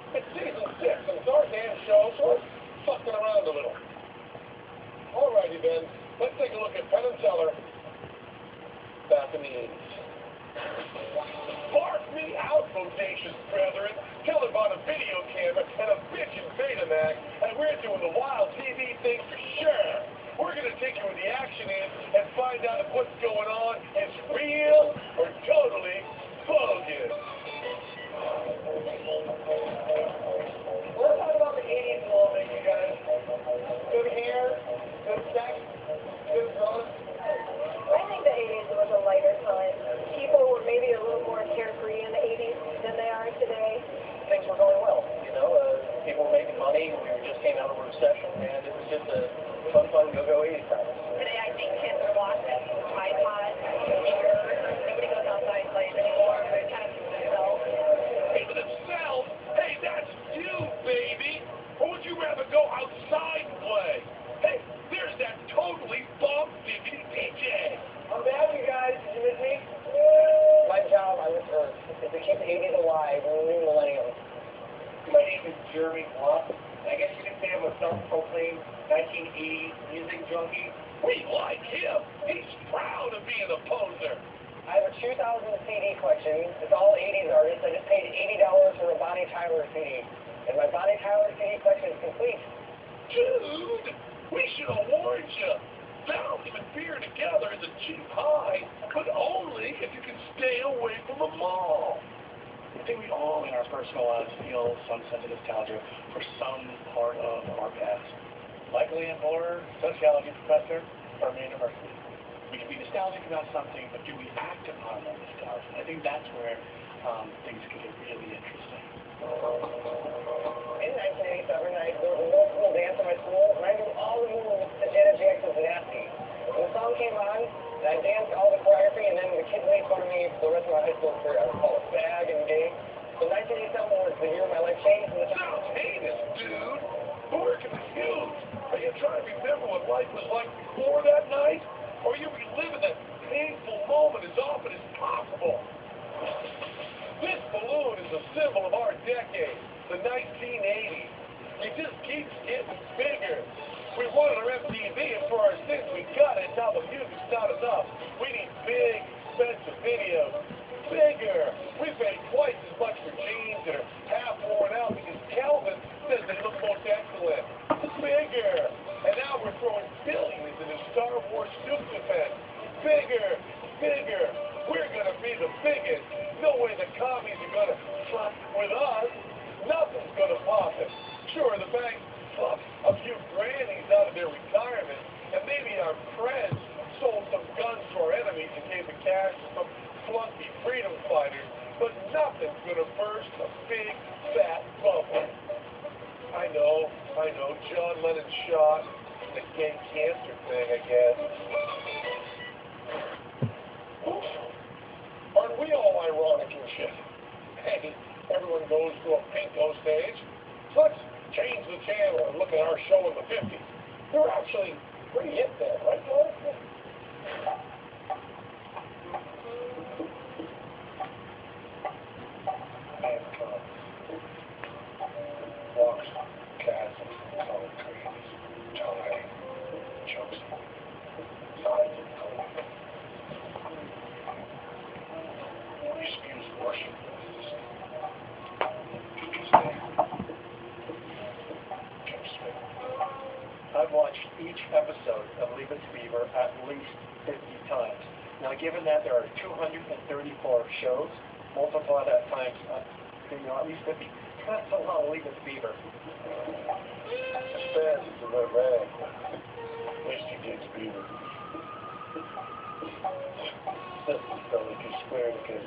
It's season 6, and it's our show, so I'm fucking around a little. Alrighty then, let's take a look at Penn and Teller back in the 80s. Bark me out, bodacious brethren. Teller bought a video camera and a bitchin' Betamax, and we're doing the wild TV thing for sure. We're going to take you where the action is and find out if what's going on is real or totally bogus. Let's talk about the 80s a little bit, you guys. Good hair, good sex, good fun. I think the 80s was a lighter time. People were maybe a little more carefree in the 80s than they are today. Things were going well, you know. People were making money. We just came out of a recession, and it was just a fun, go-go 80s time. Today, I think kids are watching iPods, computers. Nobody goes outside and plays anymore. They're kind of themselves. For themselves? Hey, that's you, baby! Or would you rather go outside and play? Hey, there's that totally bomb-diggity DJ! I'm back, you guys. Did you miss me? My job on this earth is to keep the 80s alive and the new millennium. My name is Jeremy Bluff. I guess you could say I'm a self-proclaimed 1980s music junkie. We like him! He's proud of being a poser! I have a 2000 CD collection. It's all 80s artists. I just paid $80 for a Bonnie Tyler CD. And my Bonnie Tyler CD collection is complete. Dude! We should have warned you! Bouncing and beer together is a cheap high, but only if you can stay away from the mall. I think we all in our personal lives feel some sense of nostalgia for some part of our past. Likely in horror, sociology professor, from university. We can be nostalgic about something, but do we act upon that nostalgia? I think that's where things can get really interesting. In 1987, I there was a middle school dance in my school, and I knew all the moves to Janet Jackson's Nasty. When the song came on, I danced all the choreography, and then the kids made fun of me for the rest of my high school career. I was called a fag and gay. So 1987 was the year my life changed. Sounds heinous, dude! But we're confused. Are you trying to remember what life was like before that night? Or are you reliving that painful moment as often as possible? This balloon is a symbol of our decade, the 1980s. It just keeps getting bigger. We wanted our MTV, and for our sins, we got it. Now the music's not enough. We need big, expensive videos. Bigger. We pay twice as much for jeans that are half worn out because Calvin says they look most excellent. Bigger. And now we're throwing billions into Star Wars suit defense. Bigger. Bigger. We're going to be the biggest. No way the commies are going to fuck with us. Nothing's going to pop it. Sure, the bank fucked a few grannies out of their retirement, and maybe our friends sold some guns to our enemies and gave the cash to some flunky freedom fighters, but nothing's going to burst a big, fat bubble. I know, John Lennon shot. The gay cancer thing, I guess. Aren't we all ironic and shit? Hey, everyone goes to a pinko stage. So let's change the channel and look at our show in the 50s. We were actually pretty hip there, right, John? Walks, chasms, solid trees, tide, chunks, sides of cold. We spews worship. I've watched each episode of Leave It to Beaver at least 50 times. Now, given that there are 234 shows, multiply that times, at least 50. That's a lot of Leave It to Beaver. It's fast, it's a red rag. At least you get to Beaver. This is probably too square because